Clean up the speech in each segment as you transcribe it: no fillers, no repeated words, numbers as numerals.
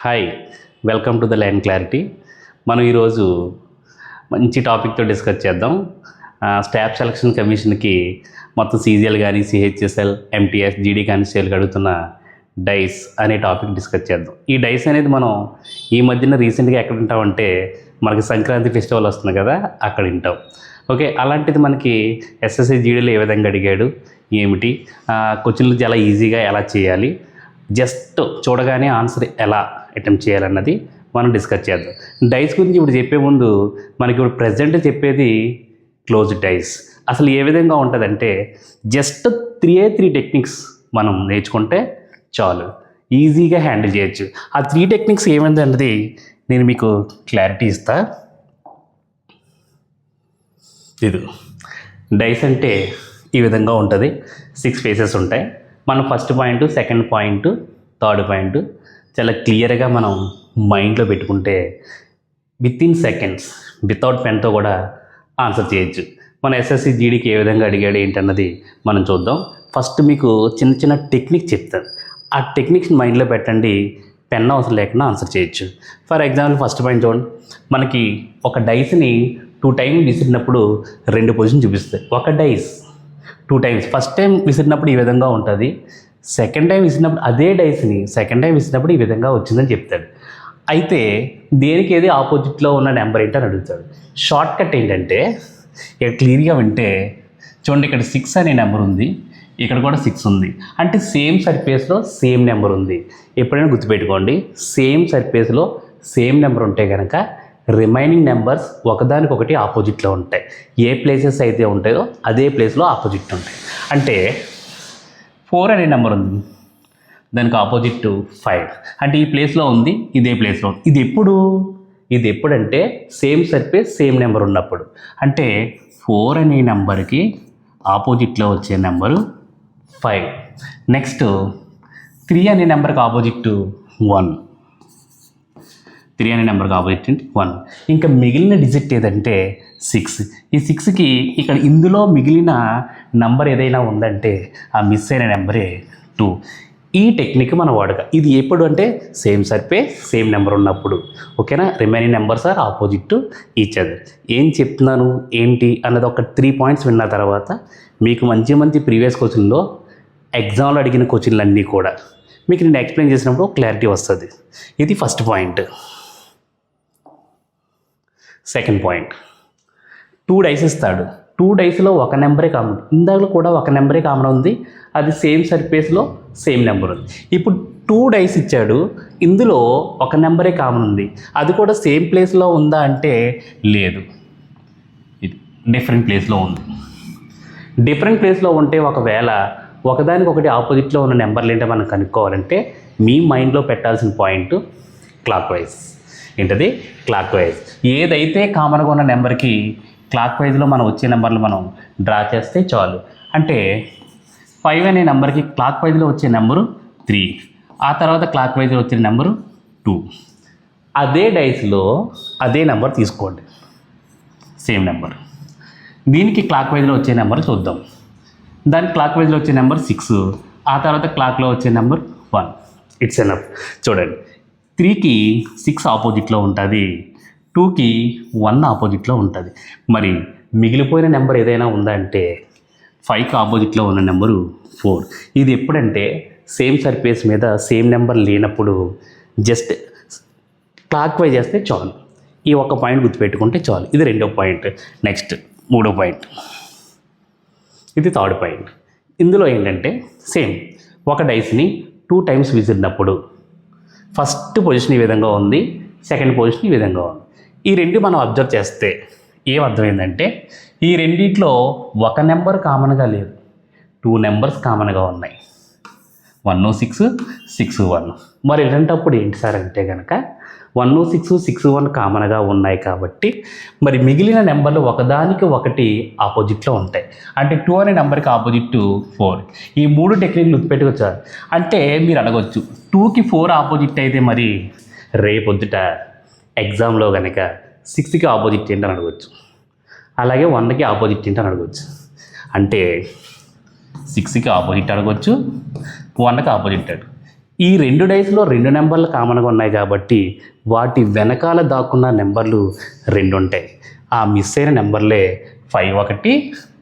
Hi, welcome to the land clarity. మనం ఈరోజు మంచి టాపిక్తో డిస్కస్ చేద్దాం. స్టాఫ్ సెలక్షన్ కమిషన్కి మొత్తం సీజీఎల్ కానీ సిహెచ్ఎస్ఎల్ ఎంటీఎస్ జీడీ కానిస్టేబుల్కి అడుగుతున్న డైస్ అనే టాపిక్ డిస్కస్ చేద్దాం. ఈ డైస్ అనేది మనం ఈ మధ్యన రీసెంట్గా ఎక్కడ వింటామంటే మనకి సంక్రాంతి ఫెస్టివల్ వస్తుంది కదా, అక్కడ వింటాం. ఓకే, అలాంటిది మనకి ఎస్ఎస్సి జీడీలో ఏ విధంగా అడిగాడు, ఏమిటి క్వశ్చన్లు చాలా ఈజీగా ఎలా చేయాలి, జస్ట్ చూడగానే ఆన్సర్ ఎలా అటెంప్ట్ చేయాలన్నది మనం డిస్కస్ చేద్దాం. డైస్ గురించి ఇప్పుడు చెప్పే ముందు మనకి ఇప్పుడు ప్రజెంట్ చెప్పేది క్లోజ్డ్ డైస్. అసలు ఏ విధంగా ఉంటుందంటే జస్ట్ త్రీ టెక్నిక్స్ మనం నేర్చుకుంటే చాలు, ఈజీగా హ్యాండిల్ చేయొచ్చు. ఆ 3 టెక్నిక్స్ ఏమైంది అన్నది నేను మీకు క్లారిటీ ఇస్తా. ఇది డైస్ అంటే ఈ విధంగా ఉంటుంది. 6 ఫేసెస్ ఉంటాయి. మనం first point, second point, third point చాలా క్లియర్గా మనం మైండ్లో పెట్టుకుంటే వితిన్ సెకండ్స్ వితౌట్ పెన్తో కూడా ఆన్సర్ చేయొచ్చు. మన ఎస్ఎస్సి జీడీకి ఏ విధంగా అడిగాడు ఏంటన్నది మనం చూద్దాం. ఫస్ట్ మీకు చిన్న చిన్న టెక్నిక్ చెప్తాను. ఆ టెక్నిక్స్ మైండ్లో పెట్టండి, పెన్ అవసరం లేకుండా ఆన్సర్ చేయొచ్చు. ఫర్ ఎగ్జాంపుల్ ఫస్ట్ పాయింట్ చూడండి. మనకి ఒక డైస్ని 2 టైమ్స్ విసిరినప్పుడు 2 పొజిషన్ చూపిస్తాయి. ఒక డైస్ 2 టైమ్స్ ఫస్ట్ టైం విసిరినప్పుడు ఈ విధంగా ఉంటుంది, సెకండ్ టైం విసిరినప్పుడు అదే డైస్ని సెకండ్ టైం విసిరినప్పుడు ఈ విధంగా వచ్చిందని చెప్తాడు. అయితే దేనికి ఏది ఆపోజిట్లో ఉన్న నెంబర్ ఏంటని అడుగుతాడు. షార్ట్ కట్ ఏంటంటే ఇక్కడ క్లియర్గా వింటే చూడండి, ఇక్కడ 6 అనే నెంబర్ ఉంది, ఇక్కడ కూడా 6 ఉంది. అంటే సేమ్ సర్ఫేస్లో సేమ్ నెంబర్ ఉంది. ఎప్పుడైనా గుర్తుపెట్టుకోండి, సేమ్ సర్ఫేస్లో సేమ్ నెంబర్ ఉంటే కనుక రిమైనింగ్ నెంబర్స్ ఒకదానికొకటి ఆపోజిట్లో ఉంటాయి. ఏ ప్లేసెస్ అయితే ఉంటాయో అదే ప్లేస్లో ఆపోజిట్ ఉంటాయి. అంటే 4 అనే నెంబర్ ఉంది, దానికి ఆపోజిట్ 5. అంటే ఈ ప్లేస్లో ఉంది, ఇదే ప్లేస్లో ఉంది. ఇది ఎప్పుడంటే సేమ్ సర్ఫేస్ సేమ్ నెంబర్ ఉన్నప్పుడు. అంటే 4 అనే నెంబర్కి ఆపోజిట్లో వచ్చే నెంబరు 5. నెక్స్ట్ 3 అనే నెంబర్కి ఆపోజిట్ 1. 3 అనే నెంబర్కి ఆపోజిట్ 1. ఇంకా మిగిలిన డిజిట్ ఏదంటే 6. ఈ 6కి ఇక్కడ ఇందులో మిగిలిన నంబర్ ఏదైనా ఉందంటే ఆ మిస్ అయిన నెంబరే 2. ఈ టెక్నిక్ మనం వాడక. ఇది ఎప్పుడు అంటే సేమ్ సర్ఫేస్ సేమ్ నెంబర్ ఉన్నప్పుడు. ఓకేనా, remaining numbers are opposite to each other. ఏం చెప్తున్నాను ఏంటి అన్నది ఒక 3 పాయింట్స్ విన్న తర్వాత మీకు మంచి ప్రీవియస్ క్వశ్చన్లో ఎగ్జామ్లో అడిగిన క్వశ్చన్లు అన్నీ కూడా మీకు నేను ఎక్స్ప్లెయిన్ చేసినప్పుడు క్లారిటీ వస్తుంది. ఇది first point. Second point, 2 dice ఇస్తాడు. 2 డైస్లో ఒక నెంబరే కామన్. ఇందాకలో కూడా ఒక నెంబరే కామన్ ఉంది, అది సేమ్ సర్ఫేస్లో సేమ్ నెంబర్ ఉంది. ఇప్పుడు 2 డైస్ ఇచ్చాడు, ఇందులో ఒక నెంబరే కామన్ ఉంది, అది కూడా సేమ్ ప్లేస్లో ఉందా అంటే లేదు, ఇది డిఫరెంట్ ప్లేస్లో ఉంది. డిఫరెంట్ ప్లేస్లో ఉంటే ఒకవేళ ఒకదానికొకటి ఆపోజిట్లో ఉన్న నెంబర్లు ఏంటో మనం కనుక్కోవాలంటే మీ మైండ్లో పెట్టాల్సిన పాయింట్ క్లాక్ వైజ్. ఏంటది? Clock wise. ఏదైతే కామన్గా ఉన్న నెంబర్కి క్లాక్ వైజ్లో మనం వచ్చే నెంబర్లు మనం డ్రా చేస్తే చాలు. అంటే 5 అనే నెంబర్కి క్లాక్ వైజ్లో వచ్చే నెంబరు 3, ఆ తర్వాత క్లాక్ వైజ్లో వచ్చే నెంబరు 2. అదే డైస్లో అదే నెంబర్ తీసుకోండి, సేమ్ నెంబర్. దీనికి క్లాక్ వైజ్లో వచ్చే నెంబర్ చూద్దాం. దానికి క్లాక్ వైజ్లో వచ్చే నెంబర్ 6, ఆ తర్వాత క్లాక్లో వచ్చే నెంబర్ 1. It's enough. చూడండి, 3కి 6 ఆపోజిట్లో ఉంటుంది, 2కి 1 ఆపోజిట్లో ఉంటుంది. మరి మిగిలిపోయిన నెంబర్ ఏదైనా ఉందా అంటే 5కి ఆపోజిట్లో ఉన్న నెంబరు 4. ఇది ఎప్పుడంటే సేమ్ సర్ఫేస్ మీద సేమ్ నెంబర్ లేనప్పుడు జస్ట్ క్లాక్ వైజ్ చేస్తే చాలు. ఈ ఒక్క పాయింట్ గుర్తుపెట్టుకుంటే చాలు. ఇది 2వ పాయింట్. నెక్స్ట్ 3వ పాయింట్, ఇది 3rd పాయింట్. ఇందులో ఏంటంటే సేమ్ ఒక డైస్ని 2 టైమ్స్ విసిరినప్పుడు ఫస్ట్ పొజిషన్ ఈ విధంగా ఉంది, సెకండ్ పొజిషన్ ఈ విధంగా ఉంది. ఈ 2 మనం అబ్జర్వ్ చేస్తే ఏం అర్థమైందంటే ఈ రెండిట్లో ఒక నెంబర్ కామన్గా లేదు, 2 నెంబర్స్ కామన్గా ఉన్నాయి. 1 6 6 1. మరి ఇలాంటప్పుడు ఏంటి సార్ అంటే కనుక 1 6 6 1 కామన్గా ఉన్నాయి కాబట్టి మరి మిగిలిన నెంబర్లు ఒకదానికి ఒకటి ఆపోజిట్లో ఉంటాయి. అంటే 2 అనే నెంబర్కి ఆపోజిట్ 4. ఈ 3 టెక్నిక్లు గుర్తుపెట్టుకొచ్చారు. అంటే మీరు అడగొచ్చు, 2కి 4 ఆపోజిట్ అయితే మరి రేపొద్దుట ఎగ్జామ్లో కనుక 6కి ఆపోజిట్ ఏంటని అడగవచ్చు, అలాగే 1కి ఆపోజిట్ ఏంటని అడగవచ్చు. అంటే 6కి ఆపోజిట్ అడగవచ్చు, 1కి ఆపోజిట్ అడగ. ఈ 2 డైస్లో 2 నెంబర్లు కామన్గా ఉన్నాయి కాబట్టి వాటి వెనకాల దాక్కున్న నెంబర్లు 2 ఉంటాయి. ఆ మిస్ అయిన నెంబర్లే 5 1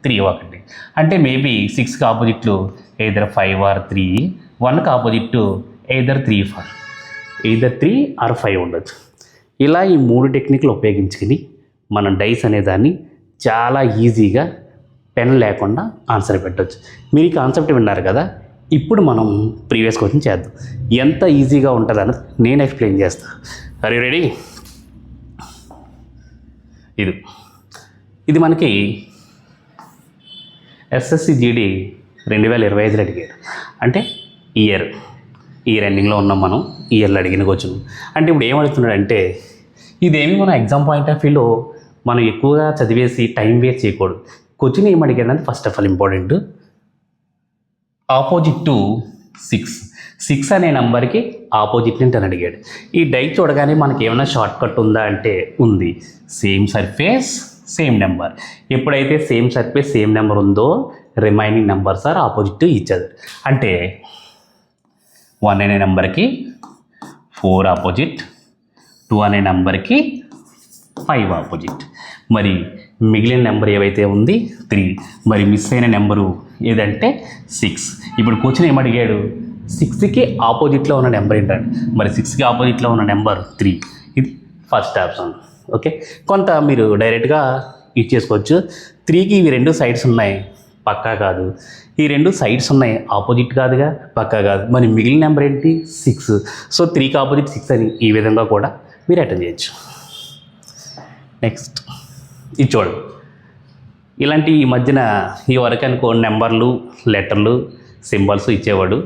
3 1. అంటే మేబీ 6కి ఆపోజిట్లు ఎయిదర్ 5 or 3, 1కి ఆపోజిట్ ఎయిదర్ 3 4, ఎయిదర్ 3 or 5 ఉండొచ్చు. ఇలా ఈ 3 టెక్నిక్లు ఉపయోగించుకుని మనం డైస్ అనేదాన్ని చాలా ఈజీగా పెన్ లేకుండా ఆన్సర్ పెట్టవచ్చు. మీరు ఈ కాన్సెప్ట్ విన్నారు కదా. ఇప్పుడు మనం ప్రీవియస్ క్వశ్చన్ చేద్దాం. ఎంత ఈజీగా ఉంటుంది అన్నది నేను ఎక్స్ప్లెయిన్ చేస్తాను. Are you ready? ఇది మనకి ఎస్ఎస్సి జీడీ 2025లో అడిగారు. అంటే ఇయర్ ఎండింగ్లో ఉన్నాం మనం. ఇయర్లో అడిగిన క్వశ్చన్. అంటే ఇప్పుడు ఏం అడుగుతున్నాడంటే, ఇదేమి మన ఎగ్జామ్ పాయింట్ ఆఫ్ వ్యూలో మనం ఎక్కువగా చదివేసి టైం వేస్ట్ చేయకూడదు. క్వశ్చన్ ఏం అడిగాడంటే first of all important, opposite to 6 అనే నెంబర్కి ఆపోజిట్ ఏంటి అని అడిగాడు. ఈ డై చూడగానే మనకి ఏమైనా షార్ట్ కట్ ఉందా అంటే ఉంది. Same surface same number. ఎప్పుడైతే సేమ్ సర్ఫేస్ సేమ్ నెంబర్ ఉందో remaining numbers are opposite to each other. అంటే 1 అనే నెంబర్కి 4 ఆపోజిట్, 2 అనే నెంబర్కి 5 ఆపోజిట్. మరి మిగిలిన నెంబర్ ఏవైతే ఉంది 3. మరి మిస్ అయిన నెంబరు ఏదంటే 6. ఇప్పుడు క్వశ్చన్ ఏమడిగాడు, 6కి ఆపోజిట్లో ఉన్న నెంబర్ ఏంటంటే, మరి 6కి ఆపోజిట్లో ఉన్న నెంబర్ 3. ఇది ఫస్ట్ ఆప్షన్. ఓకే, కొంత మీరు డైరెక్ట్గా ఇచ్చేసుకోవచ్చు. 3కి ఇవి 2 సైడ్స్ ఉన్నాయి, పక్కా కాదు. ఈ 2 సైడ్స్ ఉన్నాయి, ఆపోజిట్ కాదుగా, పక్కా కాదు. మరి మిగిలిన నెంబర్ ఏంటి 6. సో 3కి ఆపోజిట్ 6 అని ఈ విధంగా కూడా మీరు అటెండ్ చేయొచ్చు. నెక్స్ట్ ఇది చూడండి. ఇలాంటి ఈ మధ్యన ఈ వరకు అనుకో నెంబర్లు, లెటర్లు, సింబల్స్ ఇచ్చేవాడు.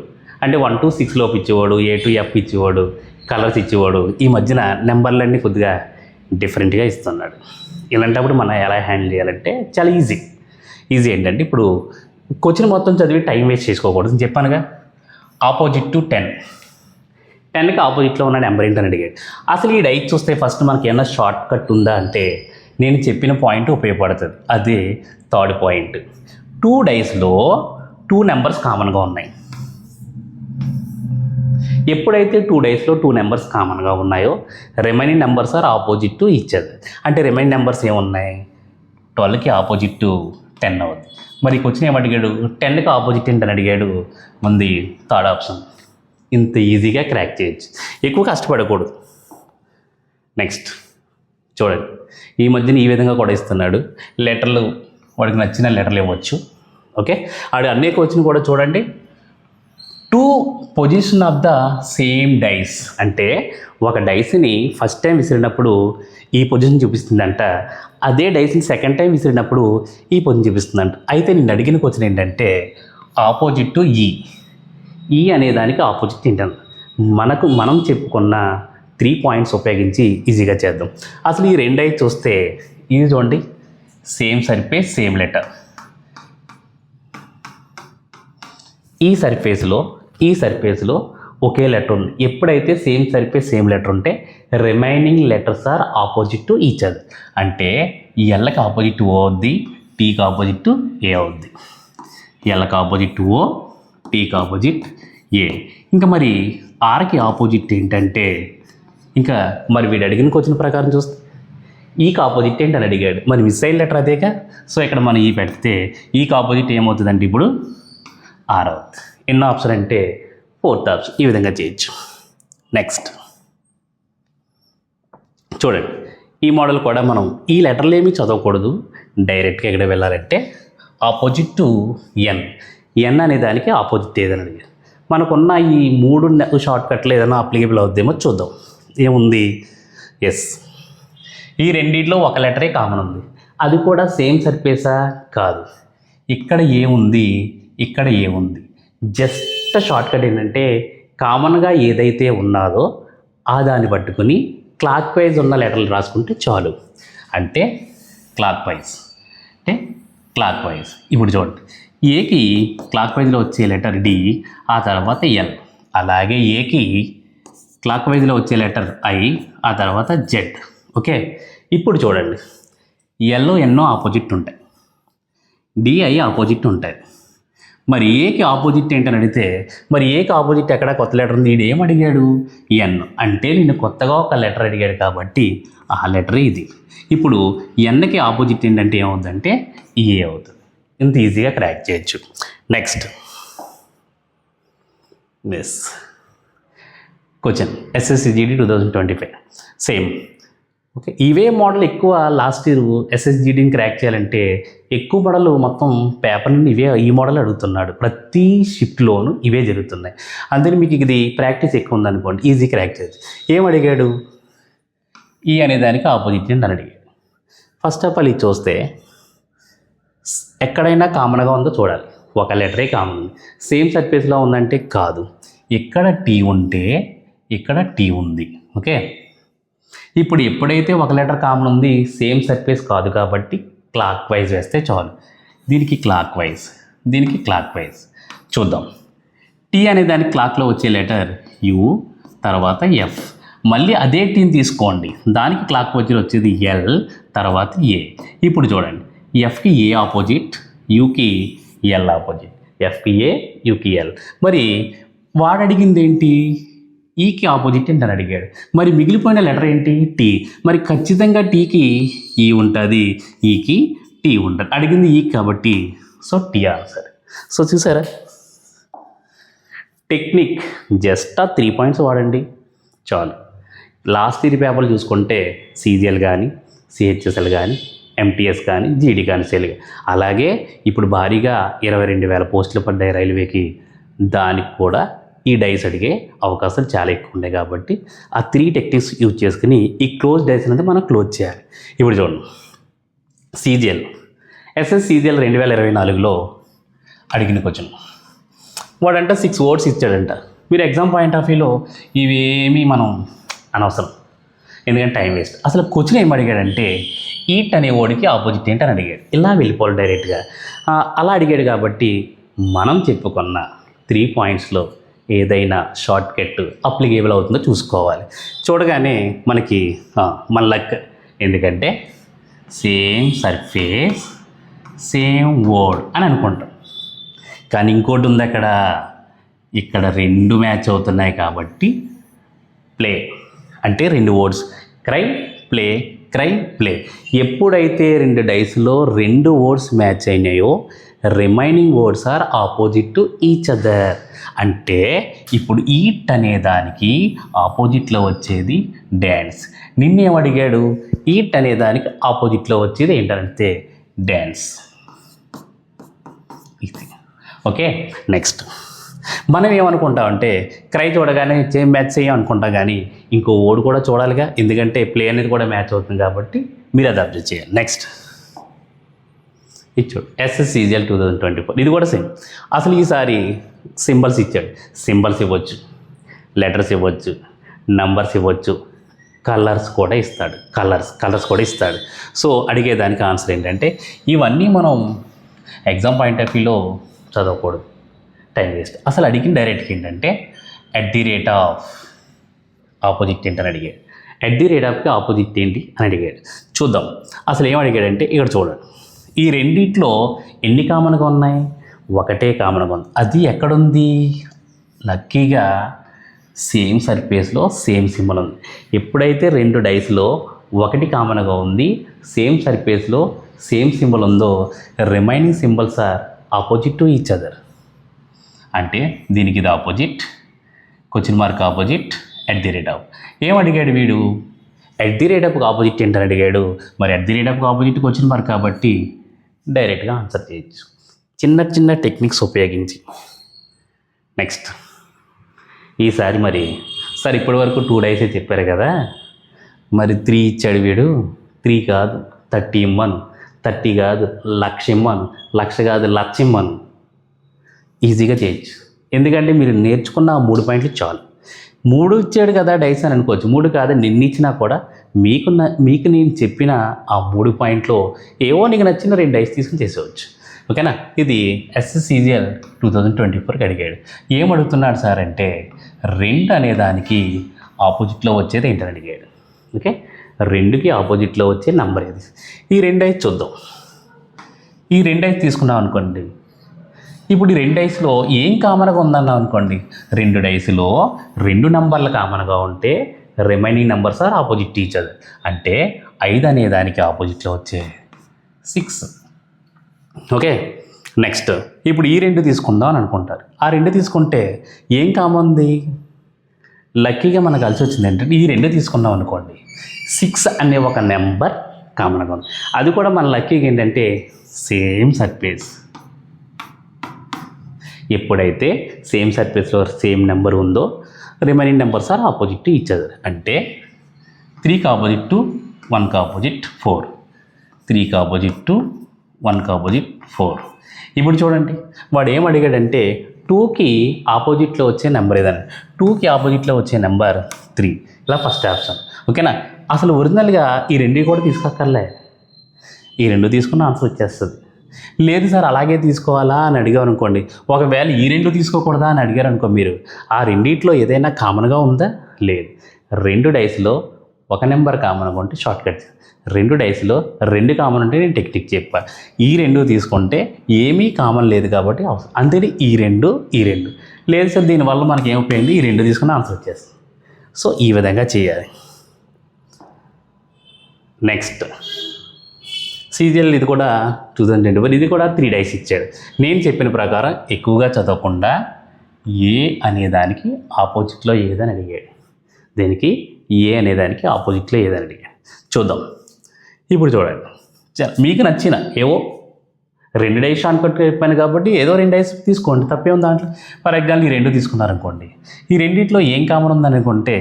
అంటే 1 to 6 లోపు ఇచ్చేవాడు, A to F ఇచ్చేవాడు, కలర్స్ ఇచ్చేవాడు. ఈ మధ్యన నెంబర్లన్నీ కొద్దిగా డిఫరెంట్గా ఇస్తున్నాడు. ఇలాంటప్పుడు మనం ఎలా హ్యాండిల్ చేయాలంటే చాలా ఈజీ ఏంటంటే, ఇప్పుడు క్వశ్చన్ మొత్తం చదివి టైం వేస్ట్ చేసుకోకూడదు. చెప్పానుగా, ఆపోజిట్ టు 10కి ఆపోజిట్లో ఉన్న నెంబర్ ఏంటని అడిగాడు. అసలు ఈ డైట్ చూస్తే ఫస్ట్ మనకి ఏమైనా షార్ట్ కట్ ఉందా అంటే నేను చెప్పిన పాయింట్ ఉపయోగపడుతుంది. అదే థర్డ్ పాయింట్. 2 డైస్లో 2 నెంబర్స్ కామన్గా ఉన్నాయి. ఎప్పుడైతే 2 డైస్లో 2 నెంబర్స్ కామన్గా ఉన్నాయో remaining numbers are opposite to each other. అంటే రిమైనింగ్ నెంబర్స్ ఏమున్నాయి, 12కి ఆపోజిట్ టు 10 అవుతుంది. మరి క్వశ్చన్ ఏమడిగాడు, 10కి ఆపోజిట్ ఏంటని అడిగాడు. మంది థర్డ్ ఆప్షన్. ఇంత ఈజీగా క్రాక్ చేయొచ్చు, ఎక్కువ కష్టపడకూడదు. నెక్స్ట్ చూడండి, ఈ మధ్యన ఈ విధంగా కూడా ఇస్తున్నాడు. లెటర్లు వాడికి నచ్చిన లెటర్లు ఇవ్వచ్చు. ఓకే, ఆడు అన్ని క్వశ్చన్ కూడా చూడండి. 2 position of the same dice. అంటే ఒక డైస్ని ఫస్ట్ టైం విసిరినప్పుడు ఈ పొజిషన్ చూపిస్తుందంట, అదే డైస్ని సెకండ్ టైం విసిరినప్పుడు ఈ పొజిషన్ చూపిస్తుందంట. అయితే నేను అడిగిన క్వశ్చన్ ఏంటంటే ఆపోజిట్ టు ఈ అనే దానికి ఆపోజిట్ ఏంటంట. మనం చెప్పుకున్న 3 పాయింట్స్ ఉపయోగించి ఈజీగా చేద్దాం. అసలు ఈ 2 డైస్ చూస్తే ఇది చూడండి, సేమ్ సర్ఫేస్ సేమ్ లెటర్. ఈ సర్ఫేస్లో ఒకే లెటర్ ఉంది. ఎప్పుడైతే సేమ్ సర్ఫేస్ సేమ్ లెటర్ ఉంటే remaining letters are opposite to each other. అంటే ఎల్కి ఆపోజిట్ ఓ అవుద్ది, టీకి ఆపోజిట్ ఏ అవుద్ది. ఎల్కి ఆపోజిట్ ఓ, టీకి ఆపోజిట్ ఏ. ఇంకా మరి ఆర్కి ఆపోజిట్ ఏంటంటే, ఇంకా మరి వీడు అడిగిన క్వశ్చన్ ప్రకారం చూస్తే ఈకి ఆపోజిట్ ఏంటని అడిగాడు. మరి మిస్ అయిన లెటర్ అదేగా. సో ఇక్కడ మనం ఈ పెడితే ఈకి ఆపోజిట్ ఏమవుతుందంటే ఇప్పుడు ఆర్ అవుతుంది. ఎన్నో ఆప్షన్ అంటే 4th ఆప్షన్. ఈ విధంగా చేయొచ్చు. నెక్స్ట్ చూడండి, ఈ మోడల్ కూడా మనం ఈ లెటర్లు ఏమీ చదవకూడదు. డైరెక్ట్గా ఎక్కడ వెళ్ళాలంటే ఆపోజిట్ టు ఎన్ అనే దానికి ఆపోజిట్ ఏదని అడిగారు. మనకున్న ఈ 3 షార్ట్ కట్లు ఏదైనా అప్లికేబుల్ అవుద్దేమో చూద్దాం. ఏముంది, ఎస్, ఈ రెండిట్లో ఒక లెటరే కామన్ ఉంది. అది కూడా సేమ్ సర్ఫేసా కాదు. ఇక్కడ ఏముంది, ఇక్కడ ఏముంది. జస్ట్ షార్ట్ కట్ ఏంటంటే కామన్గా ఏదైతే ఉన్నదో ఆ దాన్ని పట్టుకుని క్లాక్ వైజ్ ఉన్న లెటర్లు రాసుకుంటే చాలు. అంటే క్లాక్ వైజ్. ఇప్పుడు చూడండి, ఏకి క్లాక్ వైజ్లో వచ్చే లెటర్ డి, ఆ తర్వాత ఎల్. అలాగే ఏకి క్లాక్ వైజ్లో వచ్చే లెటర్ ఐ, ఆ తర్వాత జెడ్. ఓకే, ఇప్పుడు చూడండి, ఎల్లో ఎన్నో ఆపోజిట్ ఉంటాయి, డిఐ ఆపోజిట్ ఉంటాయి. మరి ఏకి ఆపోజిట్ ఏంటని అడిగితే మరి ఏకి ఆపోజిట్ ఎక్కడ కొత్త లెటర్ ఉంది, వీడు ఏం అడిగాడు, ఎన్. అంటే నేను కొత్తగా ఒక లెటర్ అడిగాడు కాబట్టి ఆ లెటర్ ఇది. ఇప్పుడు ఎన్కి ఆపోజిట్ ఏంటంటే ఏమవుతుందంటే ఏ అవుతుంది. ఇంత ఈజీగా క్రాక్ చేయొచ్చు. నెక్స్ట్ ఎస్ క్వశ్చన్ SSCGD 2025 సేమ్. ఓకే, ఇవే మోడల్ ఎక్కువ లాస్ట్ ఇయర్ SSGDని క్రాక్ చేయాలంటే ఎక్కువ మోడల్ మొత్తం పేపర్ నుండి ఈ మోడల్ అడుగుతున్నాడు. ప్రతి షిఫ్ట్లోనూ ఇవే జరుగుతున్నాయి. అందుకని మీకు ఇది ప్రాక్టీస్ ఎక్కువ ఉందనుకోండి, ఈజీ క్రాక్ చేయొచ్చు. ఏం అడిగాడు, ఈ అనే దానికి ఆపోజిట్ అని అడిగాడు. ఫస్ట్ ఆఫ్ ఆల్ ఇది చూస్తే ఎక్కడైనా కామన్గా ఉందో చూడాలి. ఒక లెటరే కామన్ ఉంది. సేమ్ సర్ఫేస్లో ఉందంటే కాదు. ఇక్కడ టీ ఉంటే ఇక్కడ టీ ఉంది. ఓకే, ఇప్పుడు ఎప్పుడైతే ఒక లెటర్ కామన్ ఉంది, సేమ్ సర్ఫేస్ కాదు కాబట్టి క్లాక్ వైజ్ వేస్తే చాలు. దీనికి క్లాక్ వైజ్, దీనికి క్లాక్ వైజ్ చూద్దాం. టీ అనే దానికి క్లాక్లో వచ్చే లెటర్ యు, తర్వాత ఎఫ్. మళ్ళీ అదే టీని తీసుకోండి, దానికి క్లాక్ వైజ్ వచ్చేది ఎల్, తర్వాత ఏ. ఇప్పుడు చూడండి, ఎఫ్కి ఏ ఆపోజిట్, యూకి ఎల్ ఆపోజిట్. ఎఫ్కి ఏ, యూకి ఎల్. మరి వాడు అడిగింది ఏంటి, ఈకి ఆపోజిట్ ఏంటని అడిగాడు. మరి మిగిలిపోయిన లెటర్ ఏంటి, టీ. మరి ఖచ్చితంగా టీకి ఈ ఉంటుంది, ఈకి టీ ఉంటుంది. అడిగింది ఈ కాబట్టి సో టీ ఆన్సర్. సో చూసారా టెక్నిక్, జస్ట్ ఆ 3 పాయింట్స్ వాడండి చాలు. లాస్ట్ ఇయర్ పేపర్లు చూసుకుంటే CGL కానీ, CHSL కానీ, MTS కానీ, GD కానీ, సెల్. అలాగే ఇప్పుడు భారీగా 22,000 పోస్టులు పడ్డాయి రైల్వేకి. దానికి కూడా ఈ డైస్ అడిగే అవకాశాలు చాలా ఎక్కువ ఉన్నాయి కాబట్టి ఆ 3 టెక్నిక్స్ యూజ్ చేసుకుని ఈ క్లోజ్ డైస్ అనేది మనం క్లోజ్ చేయాలి. ఇప్పుడు చూడండి, CGL SSCGL 2024లో అడిగిన క్వశ్చన్. వాడంట 6 వర్డ్స్ ఇచ్చాడంట. మీరు ఎగ్జామ్ పాయింట్ ఆఫ్ వ్యూలో ఇవేమీ మనం అనవసరం, ఎందుకంటే టైం వేస్ట్. అసలు క్వశ్చన్ ఏం అడిగాడంటే ఈట్ అనే వర్డ్కి ఆపోజిట్ ఏంటని అడిగాడు. ఇలా వెళ్ళిపోవాలి డైరెక్ట్గా. అలా అడిగాడు కాబట్టి మనం చెప్పుకున్న 3 పాయింట్స్లో ఏదైనా షార్ట్ కట్ అప్లికేబుల్ అవుతుందో చూసుకోవాలి. చూడగానే మనకి మన లక్, ఎందుకంటే సేమ్ సర్ఫేస్ సేమ్ వర్డ్ అని అనుకుంటాం. కానీ ఇంకోటి ఉంది అక్కడ, ఇక్కడ 2 మ్యాచ్ అవుతున్నాయి కాబట్టి ప్లే అంటే 2 words, cry play, cry play. ఎప్పుడైతే 2 డైస్లో 2 వర్డ్స్ మ్యాచ్ అయినాయో remaining words are opposite to each other. అంటే ఇప్పుడు ఈట్ అనే దానికి ఆపోజిట్లో వచ్చేది డ్యాన్స్. నిన్నేం అడిగాడు, ఈట్ అనే దానికి ఆపోజిట్లో వచ్చేది ఏంటంటే డ్యాన్స్. ఇది ఓకే. నెక్స్ట్ మనం ఏమనుకుంటామంటే క్రై చూడగానే సేమ్ మ్యాచ్ చేయం అనుకుంటాం, కానీ ఇంకో వర్డ్ కూడా చూడాలిగా, ఎందుకంటే ప్లే అనేది కూడా మ్యాచ్ అవుతుంది కాబట్టి మీరు అది అబ్జర్వ్ చేయాలి. నెక్స్ట్ ఇచ్చాడు SSCGL 2024, ఇది కూడా సేమ్. అసలు ఈసారి సింబల్స్ ఇచ్చాడు. సింబల్స్ ఇవ్వచ్చు, లెటర్స్ ఇవ్వచ్చు, నంబర్స్ ఇవ్వచ్చు, కలర్స్ కూడా ఇస్తాడు. కలర్స్ కూడా ఇస్తాడు. సో అడిగేదానికి ఆన్సర్ ఏంటంటే ఇవన్నీ మనం ఎగ్జామ్ పాయింట్ ఆఫ్ వ్యూలో చదవకూడదు, టైం వేస్ట్. అసలు అడిగిన డైరెక్ట్గా ఏంటంటే @ ఆపోజిట్ ఏంటని అడిగాడు. @ ఆపోజిట్ ఏంటి అని అడిగాడు. చూద్దాం అసలు ఏం అడిగాడంటే ఇక్కడ చూడండి, ఈ రెండిట్లో ఎన్ని కామన్గా ఉన్నాయి, ఒకటే కామన్గా ఉంది. అది ఎక్కడుంది, లక్కీగా సేమ్ సర్ఫేస్లో సేమ్ సింబల్ ఉంది. ఎప్పుడైతే 2 డైస్లో ఒకటి కామన్గా ఉంది, సేమ్ సర్ఫేస్లో సేమ్ సింబల్ ఉందో remaining symbols are opposite to each other. అంటే దీనికి ఇది ఆపోజిట్, క్వశ్చన్ మార్క్ ఆపోజిట్, @ ఏం అడిగాడు వీడు, @ ఆపోజిట్ ఏంటని అడిగాడు. మరి @ ఆపోజిట్ క్వశ్చన్ మార్క్ కాబట్టి డైరెక్ట్గా ఆన్సర్ చేయొచ్చు చిన్న టెక్నిక్స్ ఉపయోగించి. నెక్స్ట్ ఈసారి మరి సార్ ఇప్పటి వరకు 2 డైసే చెప్పారు కదా, మరి 3 ఇచ్చాడు వీడు. 3 కాదు 30 ఇమ్మను, 30 కాదు 1,00,000 ఇమ్మను, 1,00,000 కాదు 1,00,000 ఇమ్మను. ఈజీగా చేయొచ్చు, ఎందుకంటే మీరు నేర్చుకున్న ఆ 3 పాయింట్లు చాలు. 3 ఇచ్చాడు కదా డైస్ అని అనుకోవచ్చు. 3 కాదని నిన్న ఇచ్చినా కూడా మీకు నేను చెప్పిన ఆ 3 పాయింట్లో ఏవో నీకు నచ్చిన 2 డైస్ తీసుకుని చేసేవచ్చు. ఓకేనా. ఇది SSCGL 2024కి అడిగాడు. ఏం అడుగుతున్నాడు సార్ అంటే 2 అనేదానికి ఆపోజిట్లో వచ్చేది ఏంటని అడిగాడు. ఓకే, 2కి ఆపోజిట్లో వచ్చే నంబర్ ఏది. ఈ 2 డైస్ చూద్దాం. ఈ 2 డైస్ తీసుకున్నాం అనుకోండి, ఇప్పుడు ఈ రెండు డైస్లో ఏం కామన్గా ఉందన్నాం అనుకోండి, రెండు డైస్లో రెండు నంబర్లు కామన్గా ఉంటే remaining numbers are opposite each other. అంటే 5 అనే దానికి ఆపోజిట్లో వచ్చే 6. ఓకే, నెక్స్ట్ ఇప్పుడు ఈ రెండు తీసుకుందాం అని అనుకుంటారు. ఆ రెండు తీసుకుంటే ఏం కామన్ ఉంది? లక్కీగా మనకు కలిసి వచ్చింది ఏంటంటే ఈ రెండు తీసుకున్నాం అనుకోండి, 6 అనే ఒక నెంబర్ కామన్గా ఉంది. అది కూడా మన లక్కీగా ఏంటంటే సేమ్ సర్ఫేస్. ఎప్పుడైతే సేమ్ సర్ఫేస్లో సేమ్ నెంబర్ ఉందో remaining numbers are opposite to each other. అంటే 3కి ఆపోజిట్ టు 1కి ఆపోజిట్ 4, 3కి ఆపోజిట్ టు 1కి ఆపోజిట్ 4. ఇప్పుడు చూడండి, వాడు ఏం అడిగాడంటే 2కి ఆపోజిట్లో వచ్చే నెంబర్ ఏదైనా, 2కి ఆపోజిట్లో వచ్చే నెంబర్ 3. ఇలా ఫస్ట్ ఆప్షన్. ఓకేనా, అసలు ఒరిజినల్గా ఈ రెండు కూడా తీసుకోక్కర్లే, ఈ రెండు తీసుకున్న ఆన్సర్ వచ్చేస్తుంది. లేదు సార్ అలాగే తీసుకోవాలా అని అడిగారు అనుకోండి, ఒకవేళ ఈ రెండు తీసుకోకూడదా అని అడిగారు అనుకో మీరు, ఆ రెండిట్లో ఏదైనా కామన్గా ఉందా? లేదు. రెండు డైస్లో ఒక నెంబర్ కామన్గా ఉంటే షార్ట్ కట్, రెండు డైస్లో రెండు కామన్ ఉంటే నేను టెక్నిక్ చెప్పా. ఈ రెండు తీసుకుంటే ఏమీ కామన్ లేదు కాబట్టి అవసరం అంతేనే. ఈ రెండు లేదు సార్ దీనివల్ల మనకి ఏమైపోయింది, ఈ రెండు తీసుకున్న ఆన్సర్ వచ్చేస్తుంది. సో ఈ విధంగా చేయాలి. నెక్స్ట్ సీరియల్, ఇది కూడా 2021, ఇది కూడా 3 డైస్ ఇచ్చాడు. నేను చెప్పిన ప్రకారం ఎక్కువగా చదవకుండా ఏ అనేదానికి ఆపోజిట్లో ఏదని అడిగాడు, దీనికి ఏ అనేదానికి ఆపోజిట్లో ఏదని అడిగాడు. చూద్దాం. ఇప్పుడు చూడండి, మీకు నచ్చిన ఏవో 2 డైస్ అనుకుంటూ చెప్పాను కాబట్టి ఏదో 2 డైస్ తీసుకోండి, తప్పే ఉంది దాంట్లో. ఫర్ ఎగ్జాంపుల్ ఈ రెండు తీసుకున్నారనుకోండి, ఈ రెండిట్లో ఏం కామన్ ఉందనుకుంటే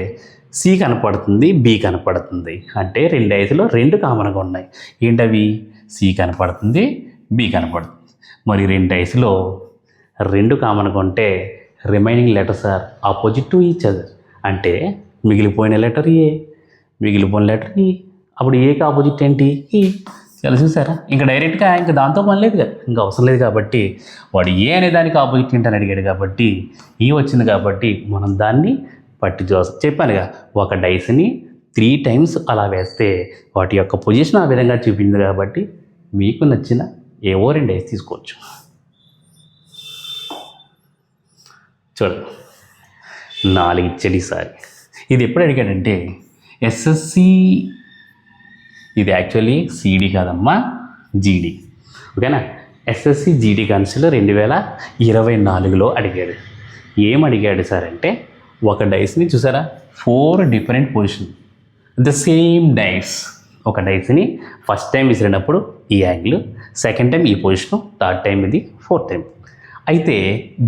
సి కనపడుతుంది, బి కనపడుతుంది. అంటే 2 డైస్లో 2 కామన్గా ఉన్నాయి. ఏంటవి? సి కనపడుతుంది, బి కనపడుతుంది. మరి 2 డైస్లో 2 కామన్గా ఉంటే remaining letters are opposite to each other. అంటే మిగిలిపోయిన లెటర్ ఏ, మిగిలిపోయిన లెటర్ ఈ. అప్పుడు ఏకి ఆపోజిట్ ఏంటి? ఈ. చాలా చూసారా, ఇంకా డైరెక్ట్గా ఇంకా దాంతో పని లేదు కదా, ఇంకా అవసరం లేదు కాబట్టి వాడు ఏ అనే దానికి ఆపోజిట్ ఏంటని అడిగాడు కాబట్టి ఈ వచ్చింది కాబట్టి మనం దాన్ని పట్టి చూస్తాం. చెప్పానుగా, ఒక డైస్ని 3 టైమ్స్ అలా వేస్తే వాటి యొక్క పొజిషన్ ఆ విధంగా చూపింది కాబట్టి మీకు నచ్చిన ఏవో 2 డైస్ తీసుకోవచ్చు. చూడండి, 4 ఇచ్చాడు ఈసారి. ఇది ఎప్పుడు అడిగాడంటే ఎస్ఎస్సి, ఇది యాక్చువల్లీ సిడి కాదమ్మా, జీడి. ఓకేనా, ఎస్ఎస్సి జీడి కాన్స్టెబుల్ 2024లో అడిగాడు. ఏం అడిగాడు సార్ అంటే, ఒక డైస్ని చూసారా, 4 different position, the same dice. ఒక డైస్ని ఫస్ట్ టైం విసిరినప్పుడు ఈ యాంగిల్, సెకండ్ టైం ఈ పొజిషను, థర్డ్ టైం ఇది, ఫోర్త్ టైం. అయితే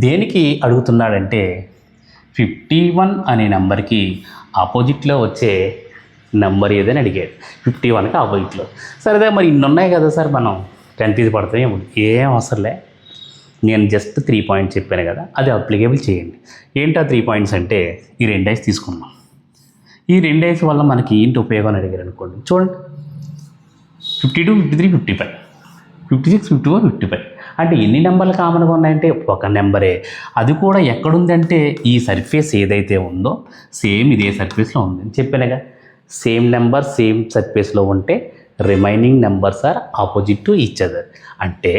దేనికి అడుగుతున్నాడంటే 51 అనే నెంబర్కి ఆపోజిట్లో వచ్చే నెంబర్ ఏదని అడిగాడు. 51కి ఆపోజిట్లో. సరేదా, మరి ఇన్ని ఉన్నాయి కదా సార్, మనం కన్ఫ్యూజ్ పడతాం. ఏం అవసరంలే, నేను జస్ట్ 3 పాయింట్స్ చెప్పాను కదా, అది అప్లికేబుల్ చేయండి. ఏంటా 3 పాయింట్స్ అంటే, ఈ 2 డైస్ తీసుకున్నాం. ఈ 2 డైస్ వల్ల మనకి ఏంటి ఉపయోగం అని అడిగారు అనుకోండి. చూడండి, 52, 53, 55, 56, 54, 55. అంటే ఎన్ని నెంబర్లు కామన్గా ఉన్నాయంటే ఒక నెంబరే. అది కూడా ఎక్కడుందంటే ఈ సర్ఫేస్ ఏదైతే ఉందో సేమ్ ఇదే సర్ఫేస్లో ఉంది అని చెప్పానుగా. సేమ్ నెంబర్ సేమ్ సర్ఫేస్లో ఉంటే remaining numbers are opposite to each other. అంటే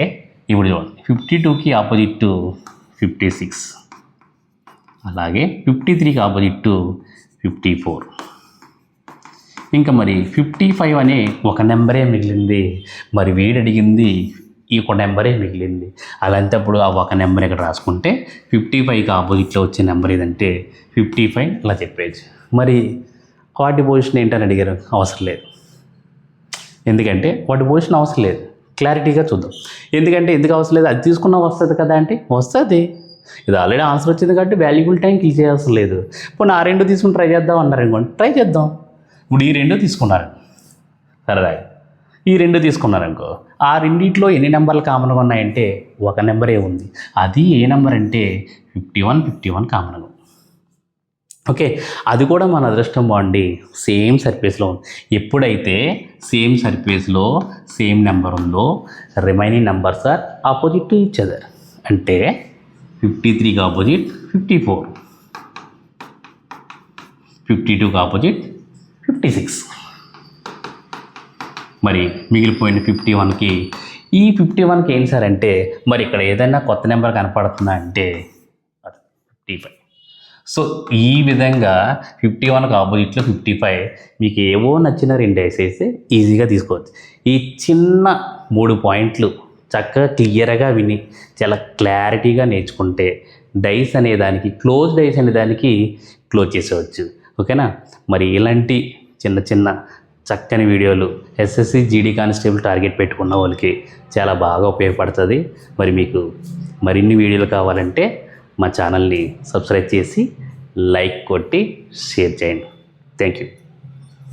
ఇప్పుడు చూడండి, 52కి ఆపోజిట్ టు 56, అలాగే 53కి ఆపోజిట్ టు 54. ఇంకా మరి 55 అనే ఒక నెంబరే మిగిలింది. మరి వీడు అడిగింది ఈ ఒక నెంబరే మిగిలింది. అలాంటప్పుడు ఆ ఒక నెంబర్ ఇక్కడ రాసుకుంటే 55కి ఆపోజిట్లో వచ్చే నెంబర్ ఏదంటే 55 ఇలా చెప్పేది. మరి వాటి పొజిషన్ ఏంటని అడిగారు, అవసరం లేదు. ఎందుకంటే వాటి పొజిషన్ అవసరం లేదు, క్లారిటీగా చూద్దాం. ఎందుకు అవసరం లేదు, అది తీసుకున్నా వస్తుంది కదా అంటే వస్తుంది. ఇది ఆల్రెడీ ఆన్సర్ వచ్చింది కాబట్టి వాల్యుబుల్ టైం కిల్ చేయాల్సిన లేదు. పోనీ ఆ 2 తీసుకుని ట్రై చేద్దాం అన్నారు అనుకోండి, ట్రై చేద్దాం. ఇప్పుడు ఈ 2 తీసుకున్నారు సరదా, ఈ 2 తీసుకున్నారనుకో, ఆ రెండిట్లో ఎన్ని నెంబర్లు కామన్గా ఉన్నాయంటే ఒక నెంబరే ఉంది. అది ఏ నెంబర్ అంటే 51 కామన్గా. ఓకే, అది కూడా మన అదృష్టం బాగుండి సేమ్ సర్ఫేస్లో ఉంది. ఎప్పుడైతే సేమ్ సర్ఫేస్లో సేమ్ నెంబర్ ఉందో remaining numbers are opposite to each other. అంటే 53కి ఆపోజిట్ 54, 52కి ఆపోజిట్ 56. మరి మిగిలిపోయిన 51కి ఈ 51కి ఏంటి సార్ అంటే మరి ఇక్కడ ఏదైనా కొత్త నెంబర్ కనపడుతుందా అంటే 55. సో ఈ విధంగా 51కి ఆపోజిట్లో 55 మీకు ఏవో నచ్చిన 2 వేసేసి ఈజీగా తీసుకోవచ్చు. ఈ చిన్న 3 పాయింట్లు చక్కగా క్లియర్గా విని చాలా క్లారిటీగా నేర్చుకుంటే డైస్ అనేదానికి క్లోజ్ డైస్ అనేదానికి క్లోజ్ చేసేవచ్చు. ఓకేనా? మరి ఇలాంటి చిన్న చిన్న చక్కని వీడియోలు ఎస్ఎస్సి జీడీ కానిస్టేబుల్ టార్గెట్ పెట్టుకున్న వాళ్ళకి చాలా బాగా ఉపయోగపడుతుంది. మరి మీకు మరిన్ని వీడియోలు కావాలంటే మా ఛానల్ని సబ్స్క్రైబ్ చేసి లైక్ కొట్టి షేర్ చేయండి. Thank you.